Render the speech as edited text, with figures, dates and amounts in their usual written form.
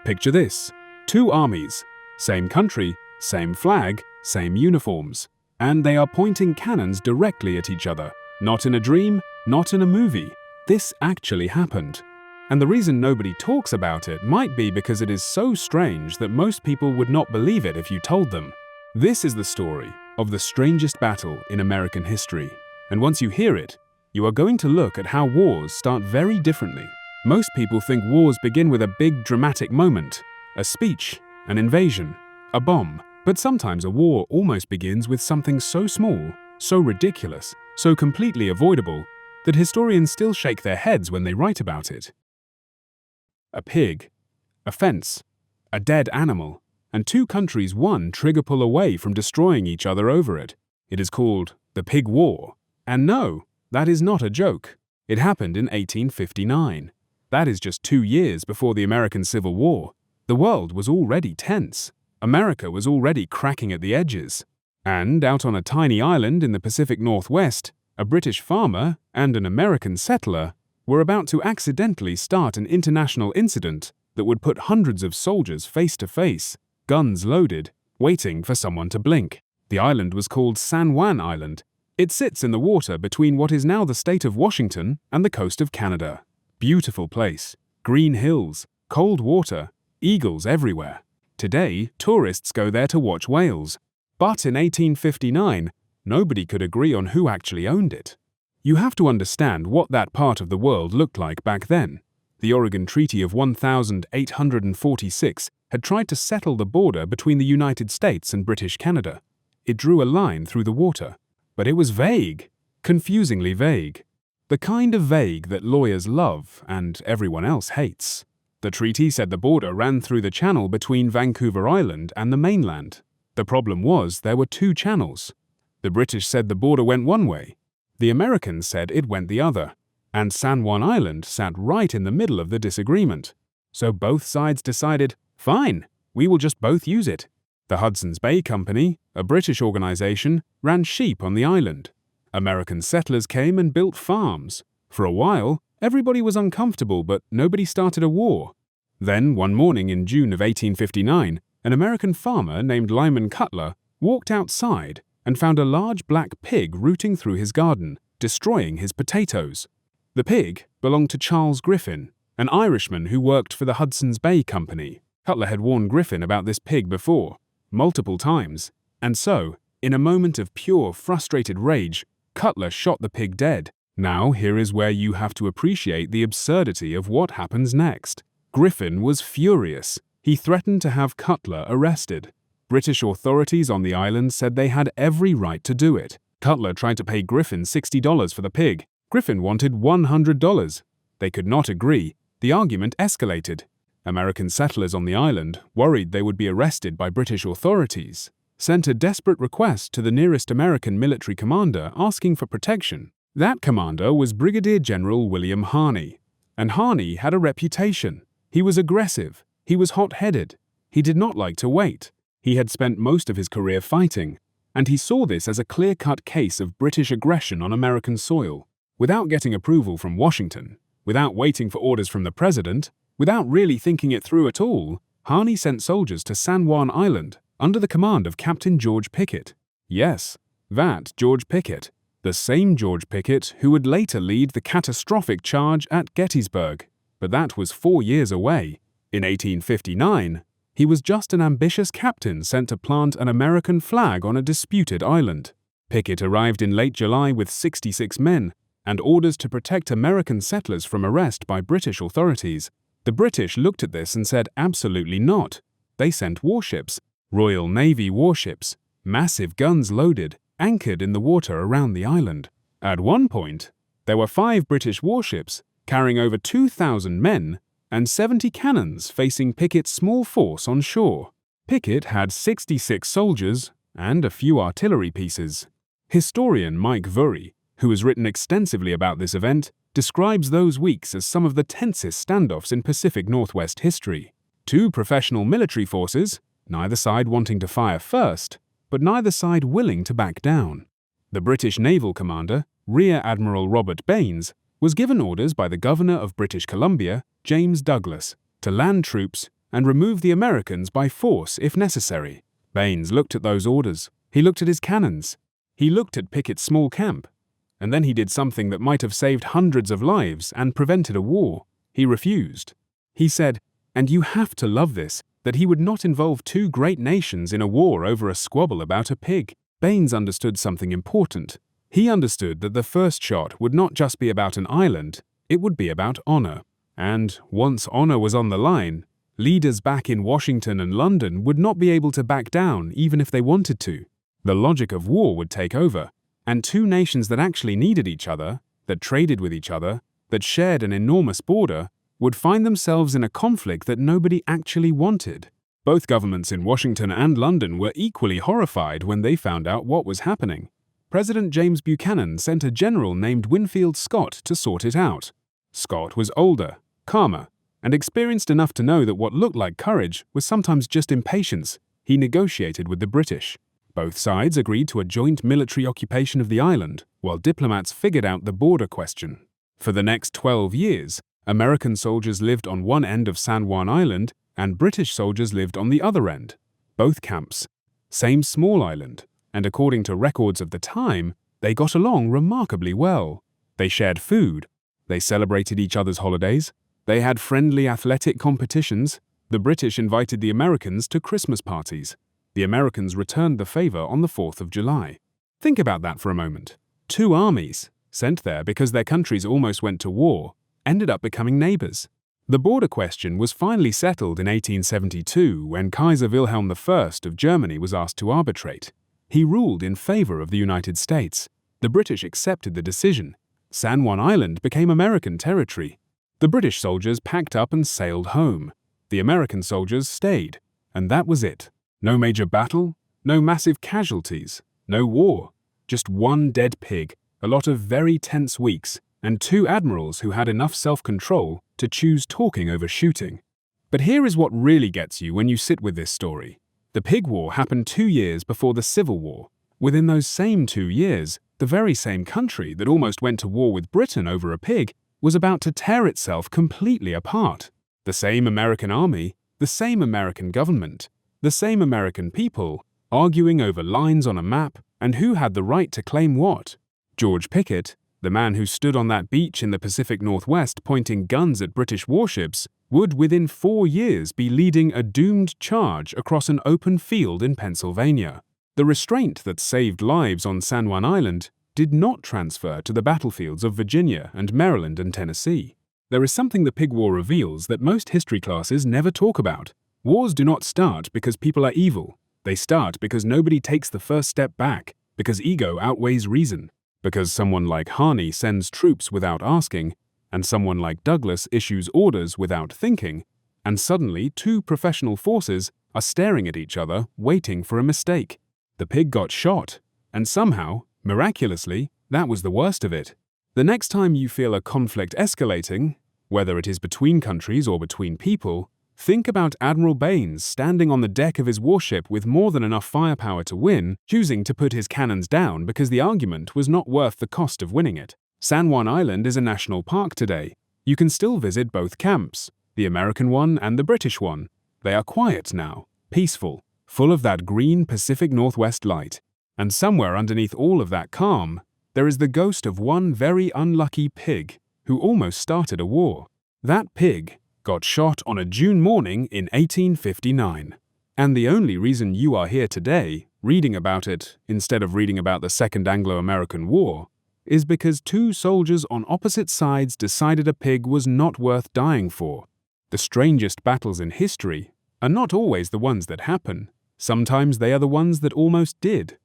Picture this: two armies, same country, same flag, same uniforms, and they are pointing cannons directly at each other. Not in a dream, not in a movie. This actually happened. And the reason nobody talks about it might be because it is so strange that most people would not believe it if you told them. This is the story of the strangest battle in American history. And once you hear it, you are going to look at how wars start very differently. Most people think wars begin with a big dramatic moment, a speech, an invasion, a bomb. But sometimes a war almost begins with something so small, so ridiculous, so completely avoidable, that historians still shake their heads when they write about it. A pig, a fence, a dead animal, and two countries one trigger pull away from destroying each other over it. It is called the Pig War. And no, that is not a joke. It happened in 1859. That is just 2 years before the American Civil War. The world was already tense. America was already cracking at the edges. And out on a tiny island in the Pacific Northwest, a British farmer and an American settler were about to accidentally start an international incident that would put hundreds of soldiers face to face, guns loaded, waiting for someone to blink. The island was called San Juan Island. It sits in the water between what is now the state of Washington and the coast of Canada. Beautiful place, green hills, cold water, eagles everywhere. Today, tourists go there to watch whales. But in 1859, nobody could agree on who actually owned it. You have to understand what that part of the world looked like back then. The Oregon Treaty of 1846 had tried to settle the border between the United States and British Canada. It drew a line through the water, but it was vague, confusingly vague. The kind of vague that lawyers love and everyone else hates. The treaty said the border ran through the channel between Vancouver Island and the mainland. The problem was there were two channels. The British said the border went one way. The Americans said it went the other, and San Juan Island sat right in the middle of the disagreement. So both sides decided, fine, we will just both use it. The Hudson's Bay Company, a British organization, ran sheep on the island. American settlers came and built farms. For a while, everybody was uncomfortable, but nobody started a war. Then, one morning in June of 1859, an American farmer named Lyman Cutler walked outside and found a large black pig rooting through his garden, destroying his potatoes. The pig belonged to Charles Griffin, an Irishman who worked for the Hudson's Bay Company. Cutler had warned Griffin about this pig before, multiple times, and so, in a moment of pure, frustrated rage, Cutler shot the pig dead. Now, here is where you have to appreciate the absurdity of what happens next. Griffin was furious. He threatened to have Cutler arrested. British authorities on the island said they had every right to do it. Cutler tried to pay Griffin $60 for the pig. Griffin wanted $100. They could not agree. The argument escalated. American settlers on the island, worried they would be arrested by British authorities, sent a desperate request to the nearest American military commander asking for protection. That commander was Brigadier General William Harney. And Harney had a reputation. He was aggressive. He was hot-headed. He did not like to wait. He had spent most of his career fighting, and he saw this as a clear-cut case of British aggression on American soil. Without getting approval from Washington, without waiting for orders from the president, without really thinking it through at all, Harney sent soldiers to San Juan Island under the command of Captain George Pickett. Yes, that George Pickett, the same George Pickett who would later lead the catastrophic charge at Gettysburg. But that was 4 years away. In 1859, he was just an ambitious captain sent to plant an American flag on a disputed island. Pickett arrived in late July with 66 men and orders to protect American settlers from arrest by British authorities. The British looked at this and said absolutely not. They sent warships, Royal Navy warships, massive guns loaded, anchored in the water around the island. At one point, there were 5 British warships carrying over 2,000 men and 70 cannons facing Pickett's small force on shore. Pickett had 66 soldiers and a few artillery pieces. Historian Mike Vurry, who has written extensively about this event, describes those weeks as some of the tensest standoffs in Pacific Northwest history. 2 professional military forces, neither side wanting to fire first, but neither side willing to back down. The British naval commander, Rear Admiral Robert Baines, was given orders by the Governor of British Columbia, James Douglas, to land troops and remove the Americans by force if necessary. Baines looked at those orders. He looked at his cannons. He looked at Pickett's small camp. And then he did something that might have saved hundreds of lives and prevented a war. He refused. He said, and you have to love this, that he would not involve two great nations in a war over a squabble about a pig. Baines understood something important. He understood that the first shot would not just be about an island, it would be about honor. And once honor was on the line, leaders back in Washington and London would not be able to back down even if they wanted to. The logic of war would take over, and two nations that actually needed each other, that traded with each other, that shared an enormous border, would find themselves in a conflict that nobody actually wanted. Both governments in Washington and London were equally horrified when they found out what was happening. President James Buchanan sent a general named Winfield Scott to sort it out. Scott was older, calmer, and experienced enough to know that what looked like courage was sometimes just impatience. He negotiated with the British. Both sides agreed to a joint military occupation of the island, while diplomats figured out the border question. For the next 12 years, American soldiers lived on one end of San Juan Island, and British soldiers lived on the other end. Both camps, same small island, and according to records of the time, they got along remarkably well. They shared food, they celebrated each other's holidays, they had friendly athletic competitions. The British invited the Americans to Christmas parties. The Americans returned the favor on the 4th of July. Think about that for a moment. Two armies, sent there because their countries almost went to war, ended up becoming neighbors. The border question was finally settled in 1872 when Kaiser Wilhelm I of Germany was asked to arbitrate. He ruled in favor of the United States. The British accepted the decision. San Juan Island became American territory. The British soldiers packed up and sailed home. The American soldiers stayed, and that was it. No major battle, no massive casualties, no war, just one dead pig, a lot of very tense weeks, and two admirals who had enough self-control to choose talking over shooting. But here is what really gets you when you sit with this story. The Pig War happened 2 years before the Civil War. Within those same 2 years, the very same country that almost went to war with Britain over a pig was about to tear itself completely apart. The same American army, the same American government, the same American people, arguing over lines on a map and who had the right to claim what. George Pickett, the man who stood on that beach in the Pacific Northwest pointing guns at British warships, would within 4 years be leading a doomed charge across an open field in Pennsylvania. The restraint that saved lives on San Juan Island did not transfer to the battlefields of Virginia and Maryland and Tennessee. There is something the Pig War reveals that most history classes never talk about. Wars do not start because people are evil. They start because nobody takes the first step back, because ego outweighs reason, because someone like Harney sends troops without asking, and someone like Douglas issues orders without thinking, and suddenly 2 professional forces are staring at each other, waiting for a mistake. The pig got shot, and somehow, miraculously, that was the worst of it. The next time you feel a conflict escalating, whether it is between countries or between people, think about Admiral Baines standing on the deck of his warship with more than enough firepower to win, choosing to put his cannons down because the argument was not worth the cost of winning it. San Juan Island is a national park today. You can still visit both camps, the American one and the British one. They are quiet now, peaceful, full of that green Pacific Northwest light. And somewhere underneath all of that calm, there is the ghost of one very unlucky pig who almost started a war. That pig got shot on a June morning in 1859. And the only reason you are here today, reading about it instead of reading about the Second Anglo-American War, is because 2 soldiers on opposite sides decided a pig was not worth dying for. The strangest battles in history are not always the ones that happen. Sometimes they are the ones that almost did.